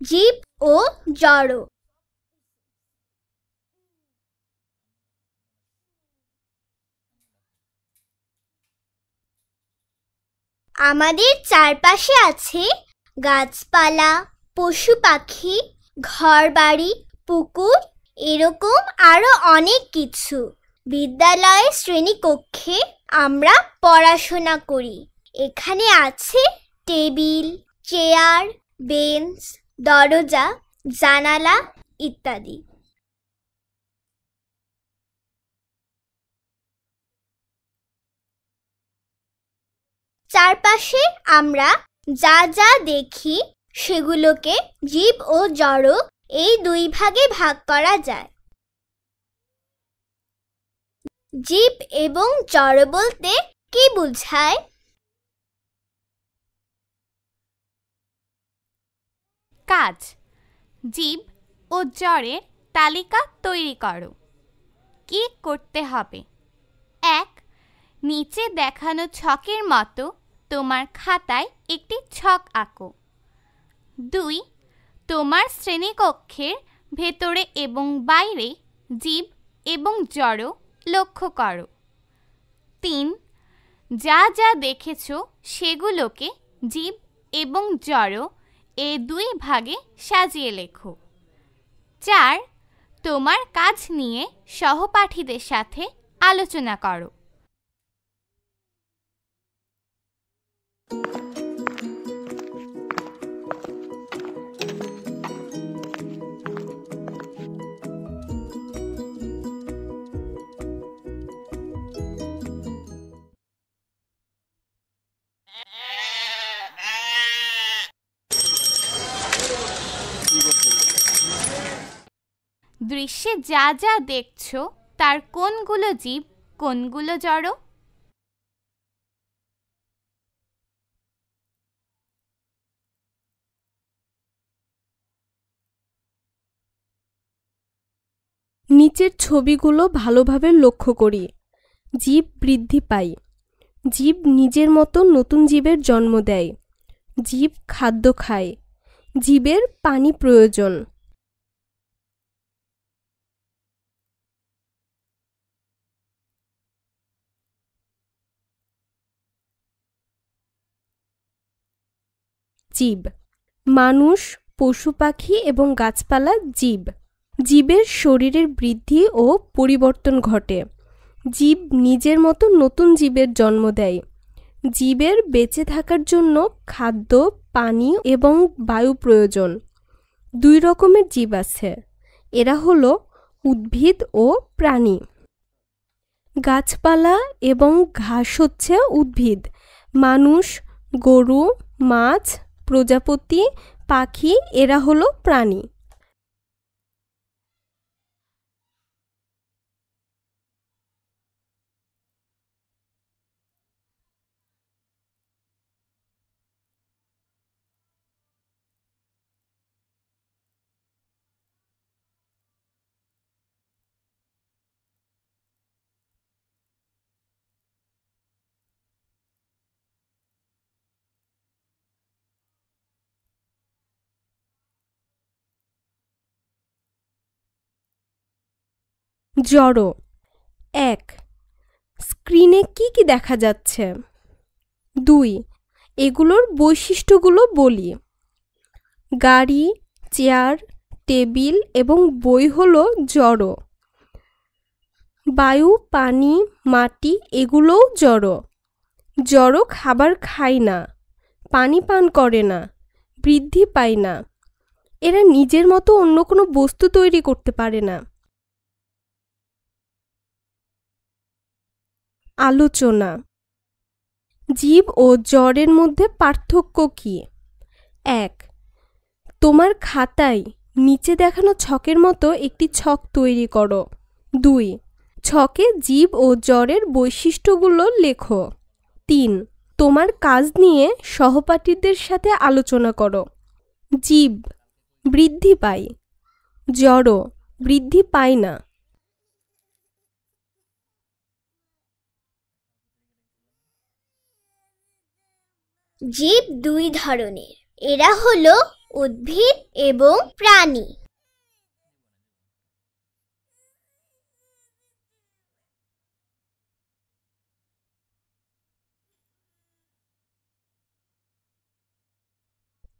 জীব ও জড়। আমাদের চারপাশে আছে গাছপালা, পশু পাখি, ঘরবাড়ি, পুকুর, এরকম আরো অনেক কিছু। বিদ্যালয়ে শ্রেণীকক্ষে আমরা পড়াশোনা করি। এখানে আছে টেবিল, চেয়ার, বেঞ্চ, দরজা, জানালা ইত্যাদি। চারপাশে আমরা যা যা দেখি সেগুলোকে জীব ও জড় এই দুই ভাগে ভাগ করা যায়। জীব এবং জড় বলতে কি বোঝায়? কাজ। জীব ও জড়ের তালিকা তৈরি করো। কি করতে হবে? 1. নিচে দেখানো ছকের মতো তোমার খাতায় একটি ছক আঁকো। 2. তোমার শ্রেণীকক্ষের ভেতরে এবং বাইরে জীব এবং জড় লক্ষ্য করো। 3. যা যা দেখেছো সেগুলোকে জীব এবং জড় এই দুই ভাগে সাজিয়ে লেখো। 4. তোমার কাজ নিয়ে সহপাঠীদের সাথে আলোচনা করো। দৃশ্যে যা যা দেখছো তার কোনগুলো জীব, কোনগুলো জড়? নিচের ছবিগুলো ভালোভাবে লক্ষ্য করি। জীব বৃদ্ধি পায়। জীব নিজের মতো নতুন জীবের জন্ম দেয়। জীব খাদ্য খায়। জীবের পানি প্রয়োজন। জীব মানুষ, পশু পাখি এবং গাছপালা জীব। জীবের শরীরের বৃদ্ধি ও পরিবর্তন ঘটে। জীব নিজের মতো নতুন জীবের জন্ম দেয়। জীবের বেঁচে থাকার জন্য খাদ্য, পানি এবং বায়ু প্রয়োজন। দুই রকমের জীব আছে। এরা হলো উদ্ভিদ ও প্রাণী। গাছপালা এবং ঘাস হচ্ছে উদ্ভিদ। মানুষ, গরু, মাছ, প্রজাপতি, পাখি এরা হলো প্রাণী। জড়। 1. স্ক্রিনে কি কি দেখা যাচ্ছে? 2. এগুলোর বৈশিষ্ট্যগুলো বলি। গাড়ি, চেয়ার, টেবিল এবং বই হলো জড়। বায়ু, পানি, মাটি এগুলোও জড়। জড় খাবার খায় না, পানি পান করে না, বৃদ্ধি পায় না। এরা নিজের মতো অন্য কোনো বস্তু তৈরি করতে পারে না। আলোচনা। জীব ও জড়ের মধ্যে পার্থক্য কি? 1. তোমার খাতায় নিচে দেখানো ছকের মতো একটি ছক তৈরি করো। 2. ছকে জীব ও জড়ের বৈশিষ্ট্যগুলো লেখো। 3. তোমার কাজ নিয়ে সহপাঠীদের সাথে আলোচনা করো। জীব বৃদ্ধি পায়, জড় বৃদ্ধি পায় না। জীব দুই ধরনের। এরা হলো উদ্ভিদ এবং প্রাণী।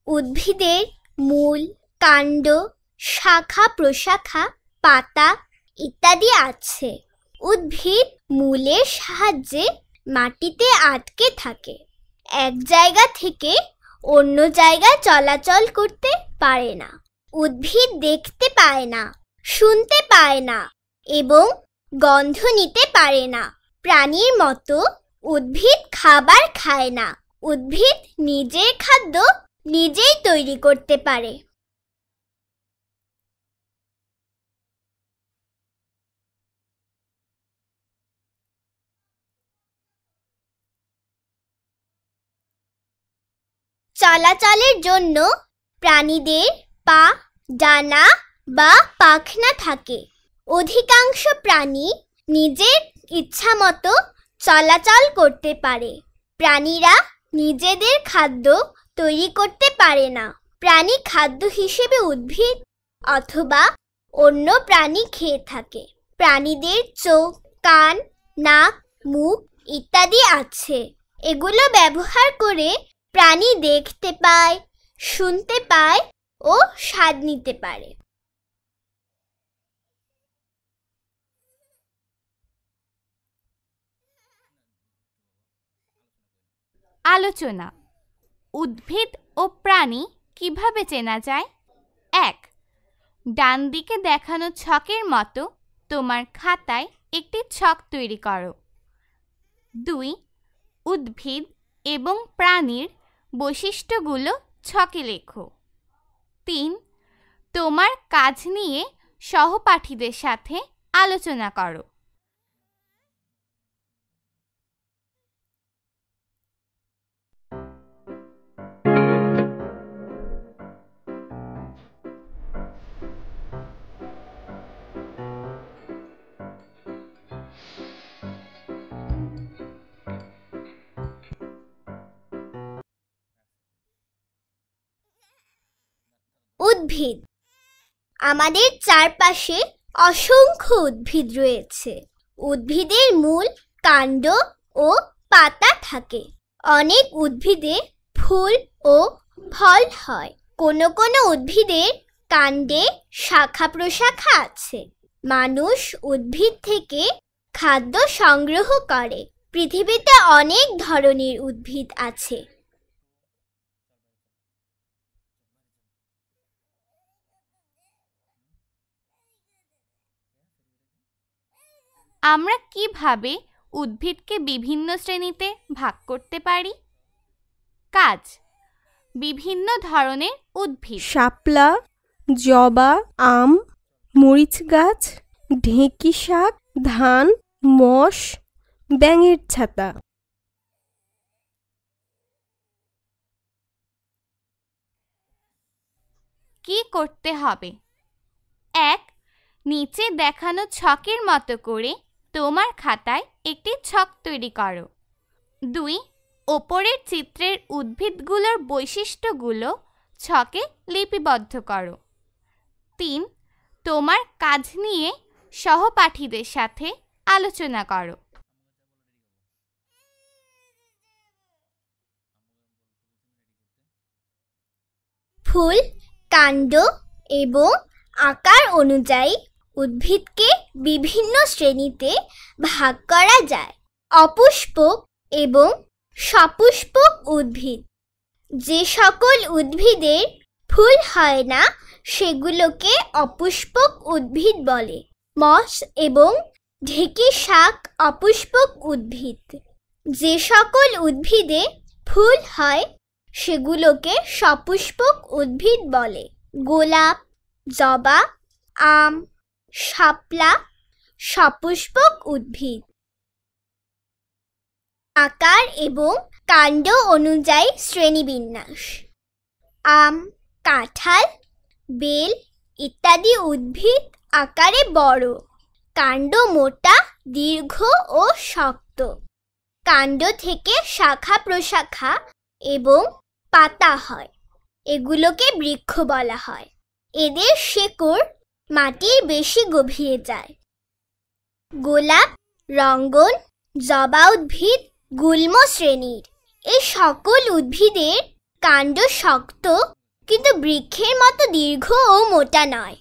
উদ্ভিদের মূল, কাণ্ড, শাখা প্রশাখা, পাতা ইত্যাদি আছে। উদ্ভিদ মূলের সাহায্যে মাটিতে আটকে থাকে। এক জায়গা থেকে অন্য জায়গায় চলাচল করতে পারে না। উদ্ভিদ দেখতে পায় না, শুনতে পায় না এবং গন্ধ নিতে পারে না। প্রাণীর মতো উদ্ভিদ খাবার খায় না। উদ্ভিদ নিজের খাদ্য নিজেই তৈরি করতে পারে। চলাচলের জন্য প্রাণীদের পা, ডানা বা পাখনা থাকে। অধিকাংশ প্রাণী নিজের ইচ্ছামতো চলাচল করতে পারে। প্রাণীরা নিজেদের খাদ্য তৈরি করতে পারে না। প্রাণী খাদ্য হিসেবে উদ্ভিদ অথবা অন্য প্রাণী খেয়ে থাকে। প্রাণীদের চোখ, কান, নাক, মুখ ইত্যাদি আছে। এগুলো ব্যবহার করে প্রাণী দেখতে পায়, শুনতে পায় ও স্বাদ নিতে পারে। আলোচনা। উদ্ভিদ ও প্রাণী কিভাবে চেনা যায়? ১. ডান দিকে দেখানো ছকের মতো তোমার খাতায় একটি ছক তৈরি করো। ২. উদ্ভিদ এবং প্রাণীর বৈশিষ্ট্যগুলো ছকে লেখো। ৩. তোমার কাজ নিয়ে সহপাঠীদের সাথে আলোচনা করো। উদ্ভিদ। আমাদের চারপাশে অসংখ্য উদ্ভিদ রয়েছে। উদ্ভিদের মূল, কাণ্ড ও পাতা থাকে। অনেক উদ্ভিদে ফুল ও ফল হয়। কোনো কোনো উদ্ভিদের কাণ্ডে শাখা প্রশাখা আছে। মানুষ উদ্ভিদ থেকে খাদ্য সংগ্রহ করে। পৃথিবীতে অনেক ধরনের উদ্ভিদ আছে। আমরা কিভাবে উদ্ভিদকে বিভিন্ন শ্রেণীতে ভাগ করতে পারি? কাজ। বিভিন্ন ধরনের উদ্ভিদ: শাপলা, জবা, আম, মরিচ গাছ, ঢেঁকি শাক, ধান, মশ, ব্যাঙের ছাতা। কি করতে হবে? ১. নিচে দেখানো ছকের মতো করে তোমার খাতায় একটি ছক তৈরি করো। ২. ওপরের চিত্রের উদ্ভিদগুলোর বৈশিষ্ট্যগুলো ছকে লিপিবদ্ধ করো। ৩. তোমার কাজ নিয়ে সহপাঠীদের সাথে আলোচনা করো। ফুল, কাণ্ড এবং আকার অনুযায়ী উদ্ভিদকে বিভিন্ন শ্রেণীতে ভাগ করা যায়। অপুষ্পক এবং সপুষ্পক উদ্ভিদ। যে সকল উদ্ভিদের ফুল হয় না সেগুলোকে অপুষ্পক উদ্ভিদ বলে। মশ এবং ঢেঁকি শাক অপুষ্পক উদ্ভিদ। যে সকল উদ্ভিদে ফুল হয় সেগুলোকে সপুষ্পক উদ্ভিদ বলে। গোলাপ, জবা, আম, শাপলা সপুষ্পক উদ্ভিদ। আকার এবং কাণ্ড অনুযায়ী শ্রেণীবিন্যাস। আম, কাঁঠাল, বেল ইত্যাদি উদ্ভিদ আকারে বড়। কাণ্ড মোটা, দীর্ঘ ও শক্ত। কাণ্ড থেকে শাখা প্রশাখা এবং পাতা হয়। এগুলোকে বৃক্ষ বলা হয়। এদের শেকড় মাটির বেশি গভীরে যায়। গোলাপ, রঙ্গন, জবা উদ্ভিদ গুল্ম শ্রেণীর। এই সকল উদ্ভিদের কাণ্ড শক্ত কিন্তু বৃক্ষের মতো দীর্ঘ ও মোটা নয়।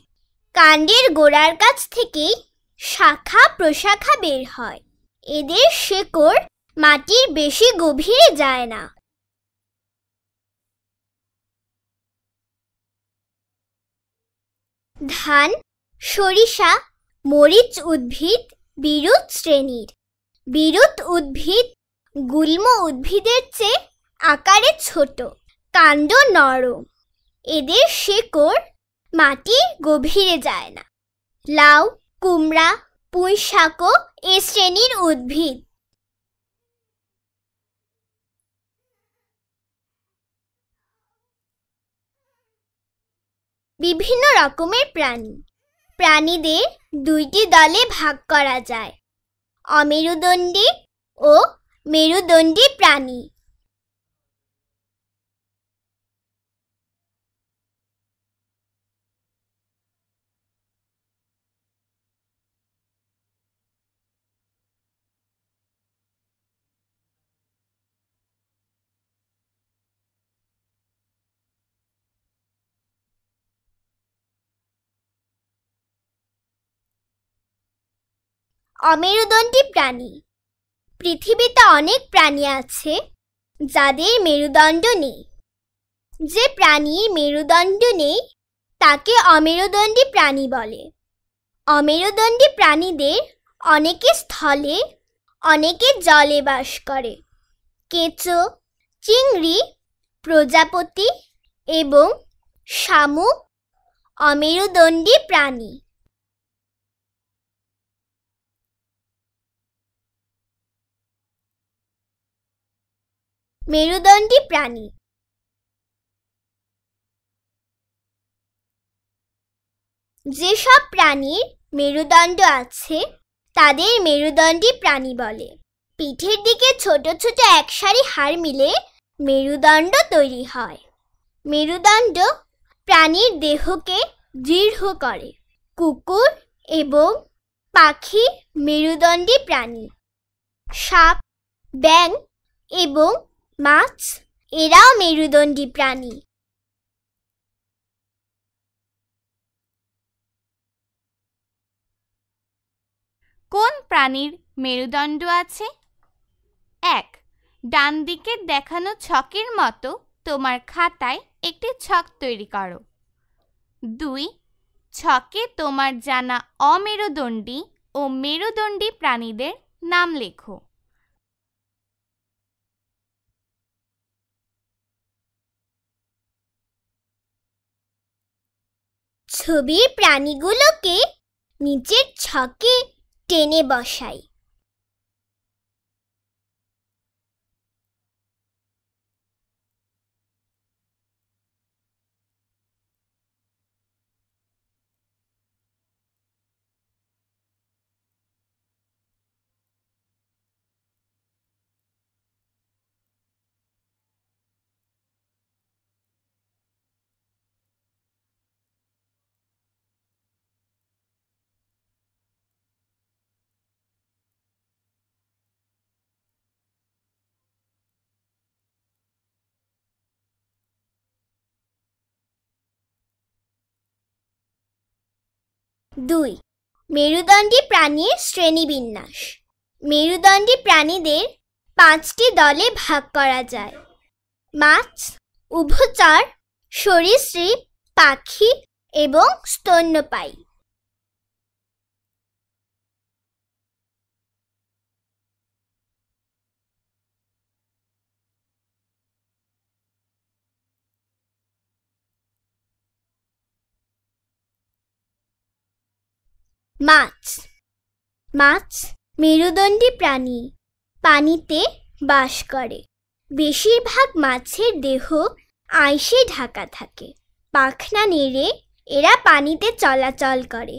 কাণ্ডের গোড়ার কাছ থেকেই শাখা প্রশাখা বের হয়। এদের শেকড় মাটির বেশি গভীরে যায় না। ধান, সরিষা, মরিচ উদ্ভিদ বিরুৎ শ্রেণীর। বিরুৎ উদ্ভিদ গুল্ম উদ্ভিদের চেয়ে আকারে ছোট, কাণ্ড নরম। এদের শেকড় মাটির গভীরে যায় না। লাউ, কুমড়া, পুঁই শাকও এ শ্রেণীর উদ্ভিদ। বিভিন্ন রকমের প্রাণী। প্রাণীদের দুইটি দলে ভাগ করা যায়, অমেরুদণ্ডী ও মেরুদণ্ডী প্রাণী। অমেরুদণ্ডী প্রাণী। পৃথিবীতে অনেক প্রাণী আছে যাদের মেরুদণ্ড নেই। যে প্রাণীর মেরুদণ্ড নেই তাকে অমেরুদণ্ডী প্রাণী বলে। অমেরুদণ্ডী প্রাণীদের অনেকে স্থলে, অনেকে জলে বাস করে। কেঁচো, চিংড়ি, প্রজাপতি এবং শামুক অমেরুদণ্ডী প্রাণী। মেরুদণ্ডী প্রাণী। যেসব প্রাণীর মেরুদণ্ড আছে তাদের মেরুদণ্ডী প্রাণী বলে। পিঠের দিকে ছোট ছোট একসারি হাড় মিলে মেরুদণ্ড তৈরি হয়। মেরুদণ্ড প্রাণীর দেহকে দৃঢ় করে। কুকুর এবং পাখি মেরুদণ্ডী প্রাণী। সাপ, ব্যাঙ এবং মাছ এরাও মেরুদণ্ডী প্রাণী। কোন প্রাণীর মেরুদণ্ড আছে? 1. ডান দিকের দেখানো ছকের মতো তোমার খাতায় একটি ছক তৈরি করো। 2. ছকে তোমার জানা অমেরুদণ্ডী ও মেরুদণ্ডী প্রাণীদের নাম লেখো। ছবির প্রাণীগুলোকে নিচের ছকে টেনে বসাই। দুই, মেরুদণ্ডী প্রাণীর শ্রেণীবিন্যাস। মেরুদণ্ডী প্রাণীদের 5টি দলে ভাগ করা যায়: মাছ, উভচর, সরীসৃপ, পাখি এবং স্তন্যপায়ী। মাছ। মাছ মেরুদণ্ডী প্রাণী, পানিতে বাস করে। বেশিরভাগ মাছের দেহ আঁশে ঢাকা থাকে। পাখনা নেড়ে এরা পানিতে চলাচল করে।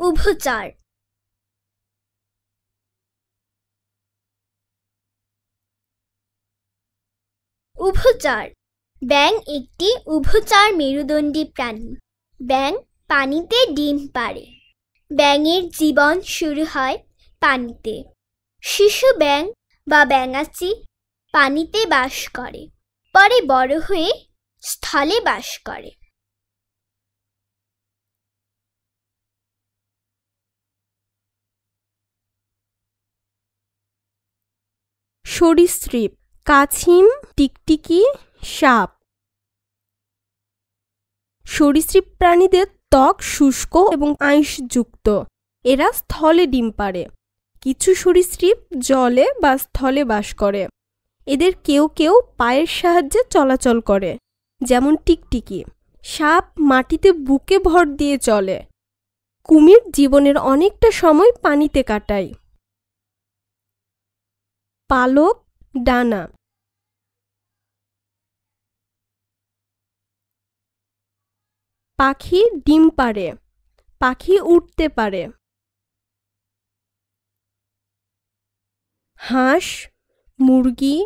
উভচর। উভচর। ব্যাঙ একটি উভচর মেরুদণ্ডী প্রাণী। ব্যাঙ পানিতে ডিম পাড়ে। ব্যাঙের জীবন শুরু হয় পানিতে। শিশু ব্যাঙ বা ব্যাঙাচি পানিতে বাস করে, পরে বড় হয়ে স্থলে বাস করে। সরীসৃপ: কাছিম, টিকটিকি, সাপ। সরীসৃপ প্রাণীদের ত্বক শুষ্ক এবং আঁশযুক্ত। এরা স্থলে ডিম পাড়ে। কিছু সরীসৃপ জলে বা স্থলে বাস করে। এদের কেউ কেউ পায়ের সাহায্যে চলাচল করে, যেমন টিকটিকি। সাপ মাটিতে বুকে ভর দিয়ে চলে। কুমির জীবনের অনেকটা সময় পানিতে কাটায়। পালক, ডানা। পাখি ডিম পাড়ে। পাখি উড়তে পারে। হাঁস, মুরগি,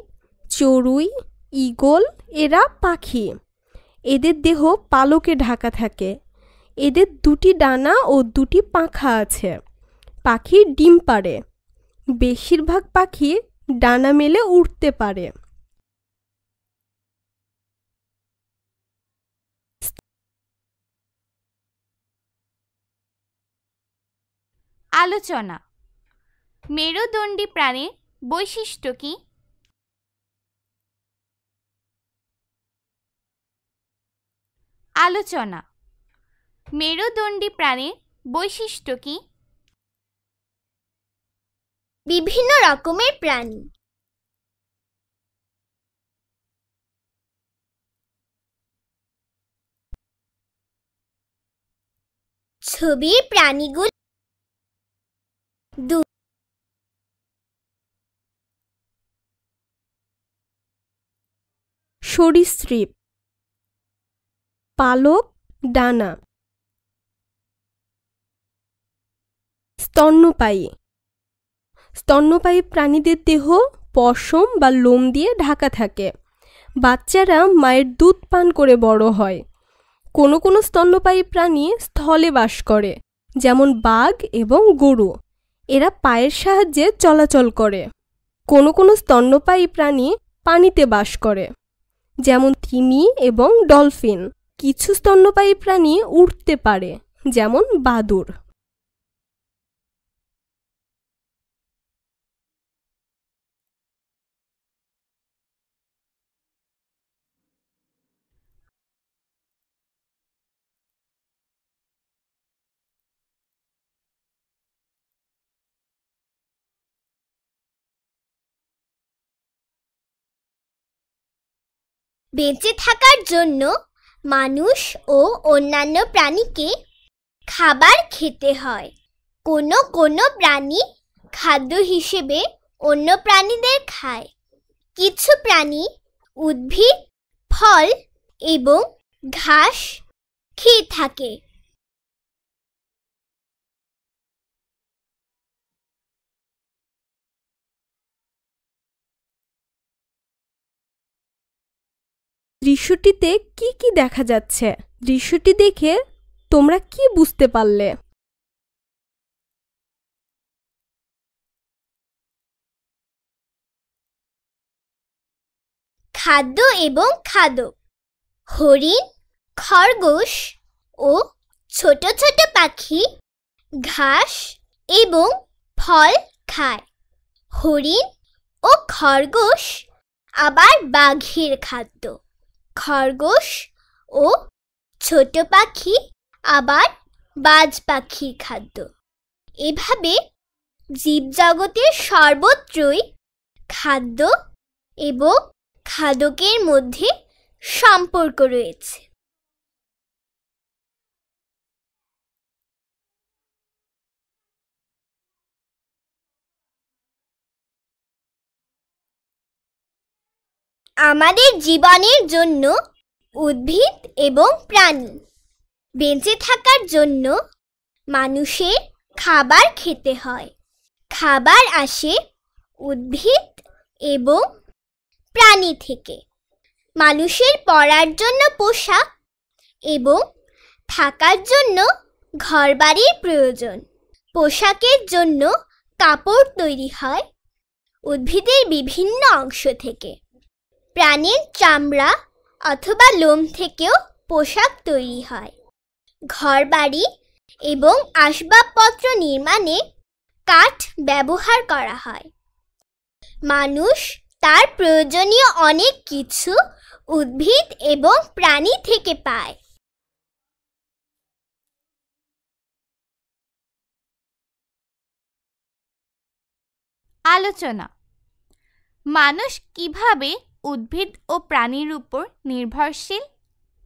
চড়ুই, ঈগল এরা পাখি। এদের দেহ পালকে ঢাকা থাকে। এদের দুটি ডানা ও দুটি পাখা আছে। পাখি ডিম পাড়ে। বেশিরভাগ পাখি ডানা মেলে উড়তে পারে। আলোচনা: মেরুদণ্ডী প্রাণীর বৈশিষ্ট্য কি? আলোচনা: মেরুদণ্ডী প্রাণীর বৈশিষ্ট্য কি? বিভিন্ন রকমের প্রাণী। ছবির প্রাণীগুলো সরীসৃপ: পালক, ডানা। স্তন্যপায়ী: স্তন্যপায়ী প্রাণীদের দেহ পশম বা লোম দিয়ে ঢাকা থাকে। বাচ্চারা মায়ের দুধ পান করে বড় হয়। কোনো কোনো স্তন্যপায়ী প্রাণী স্থলে বাস করে, যেমন বাঘ এবং গরু। এরা পায়ের সাহায্যে চলাচল করে। কোনো কোনো স্তন্যপায়ী প্রাণী পানিতে বাস করে, যেমন তিমি এবং ডলফিন। কিছু স্তন্যপায়ী প্রাণী উড়তে পারে, যেমন বাদুড়। বেঁচে থাকার জন্য মানুষ ও অন্যান্য প্রাণীকে খাবার খেতে হয়। কোনো কোনো প্রাণী খাদ্য হিসেবে অন্য প্রাণীদের খায়। কিছু প্রাণী উদ্ভিদ, ফল এবং ঘাস খেয়ে থাকে। দৃশ্যটিতে কি কি দেখা যাচ্ছে? দৃশ্যটি দেখে তোমরা কি বুঝতে পারলে? খাদ্য এবং খাদক। হরিণ, খরগোশ ও ছোট ছোট পাখি ঘাস এবং ফল খায়। হরিণ ও খরগোশ আবার বাঘের খাদ্য। খরগোশ ও ছোট পাখি আবার বাজ পাখির খাদ্য। এভাবে জীবজগতের সর্বত্রই খাদ্য এবং খাদকের মধ্যে সম্পর্ক রয়েছে। আমাদের জীবনের জন্য উদ্ভিদ এবং প্রাণী বেঁচে থাকার জন্য মানুষের খাবার খেতে হয়। খাবার আসে উদ্ভিদ এবং প্রাণী থেকে। মানুষের পরার জন্য পোশাক এবং থাকার জন্য ঘরবাড়ির প্রয়োজন। পোশাকের জন্য কাপড় তৈরি হয় উদ্ভিদের বিভিন্ন অংশ থেকে। প্রাণীর চামড়া অথবা লোম থেকেও পোশাক তৈরি হয়। ঘরবাড়ি এবং আসবাবপত্র নির্মাণে কাঠ ব্যবহার করা হয়। মানুষ তার প্রয়োজনীয় অনেক কিছু উদ্ভিদ এবং প্রাণী থেকে পায়। আলোচনা। মানুষ কিভাবে উদ্ভিদ ও প্রাণীর উপর নির্ভরশীল?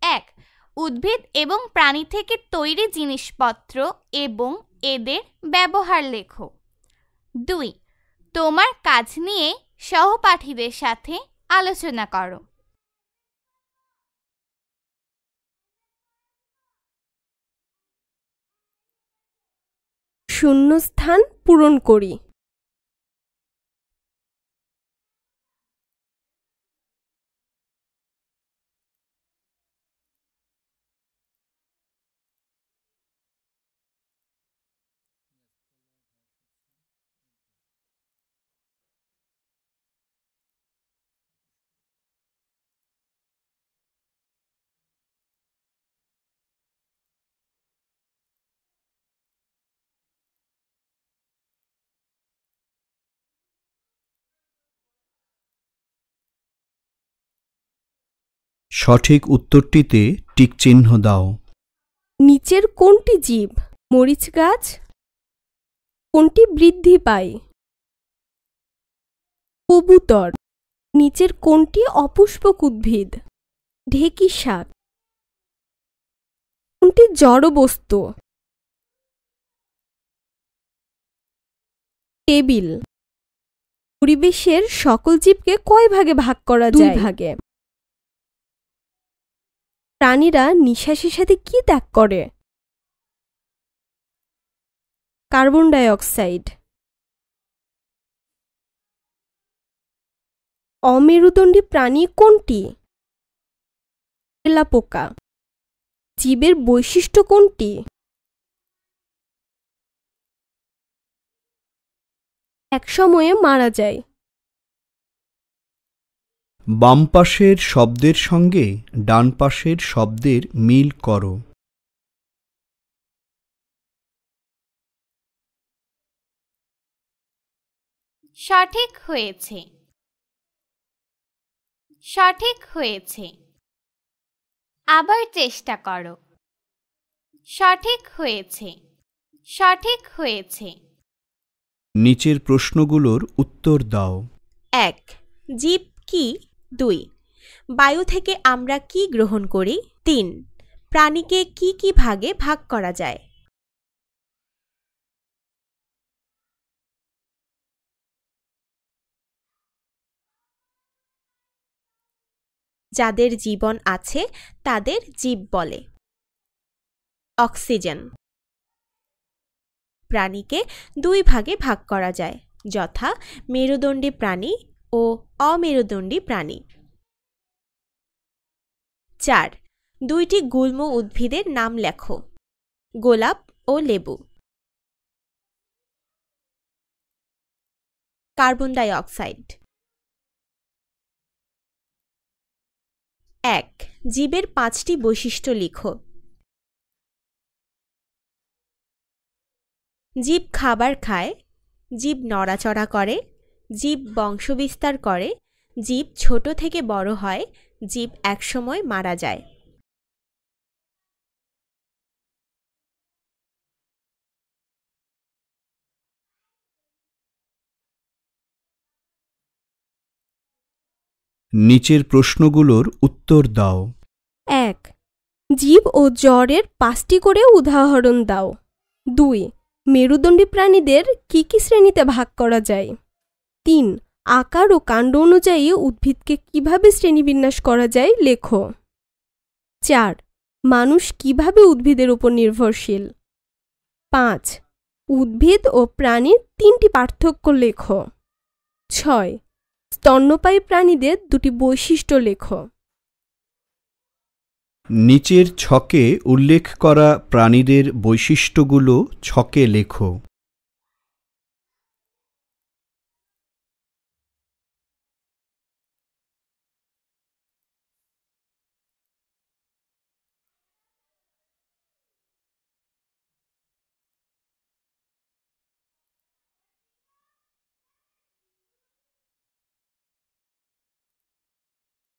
১. উদ্ভিদ এবং প্রাণী থেকে তৈরি জিনিসপত্র এবং এদের ব্যবহার লেখো। ২. তোমার কাজ নিয়ে সহপাঠীদের সাথে আলোচনা করো। শূন্যস্থান পূরণ করি। সঠিক উত্তরটিতে টিক চিহ্ন দাও। নিচের কোনটি জীব? মরিচ গাছ। কোনটি বৃদ্ধি পায়? কবুতর। নিচের কোনটি অপুষ্পক উদ্ভিদ? ঢেঁকি শাক। কোনটি জড়বস্তু? টেবিল। পরিবেশের সকল জীবকে কয় ভাগে ভাগ করা যায়? 2 ভাগে। প্রাণীরা নিঃশ্বাসের সাথে কি ত্যাগ করে? Carbon die oxide. অমেরুদণ্ডী প্রাণী কোনটি? তেলাপোকা। জীবের বৈশিষ্ট্য কোনটি? একসময়ে মারা যায়। বাম পাশের শব্দের সঙ্গে ডান পাশের শব্দের মিল করো। সঠিক হয়েছে। সঠিক হয়েছে। আবার চেষ্টা করো। সঠিক হয়েছে। সঠিক হয়েছে। নিচের প্রশ্নগুলোর উত্তর দাও। ১. জীব কি? ২. বায়ু থেকে আমরা কি গ্রহণ করি? ৩. প্রাণীকে কি কি ভাগে ভাগ করা যায়? যাদের জীবন আছে তাদের জীব বলে। অক্সিজেন। প্রাণীকে ২ ভাগে ভাগ করা যায়, যথা মেরুদণ্ডী প্রাণী ও অমেরুদণ্ডী প্রাণী। ৪. ২টি গুল্ম উদ্ভিদের নাম লেখো। গোলাপ ও লেবু। Carbon die oxide. ১. জীবের ৫টি বৈশিষ্ট্য লিখো। জীব খাবার খায়, জীব নড়াচড়া করে, জীব বংশবিস্তার করে, জীব ছোট থেকে বড় হয়, জীব একসময় মারা যায়। নিচের প্রশ্নগুলোর উত্তর দাও। ১. জীব ও জড়ের 5টি করে উদাহরণ দাও। ২. মেরুদণ্ডী প্রাণীদের কি কি শ্রেণীতে ভাগ করা যায়? ৩. আকার ও কাণ্ড অনুযায়ী উদ্ভিদকে কিভাবে শ্রেণীবিন্যাস করা যায় লেখো। ৪. মানুষ কিভাবে উদ্ভিদের উপর নির্ভরশীল? 5. উদ্ভিদ ও প্রাণীর 3টি পার্থক্য লেখো। 6. স্তন্যপায়ী প্রাণীদের 2টি বৈশিষ্ট্য লেখো। নিচের ছকে উল্লেখ করা প্রাণীদের বৈশিষ্ট্যগুলো ছকে লেখো।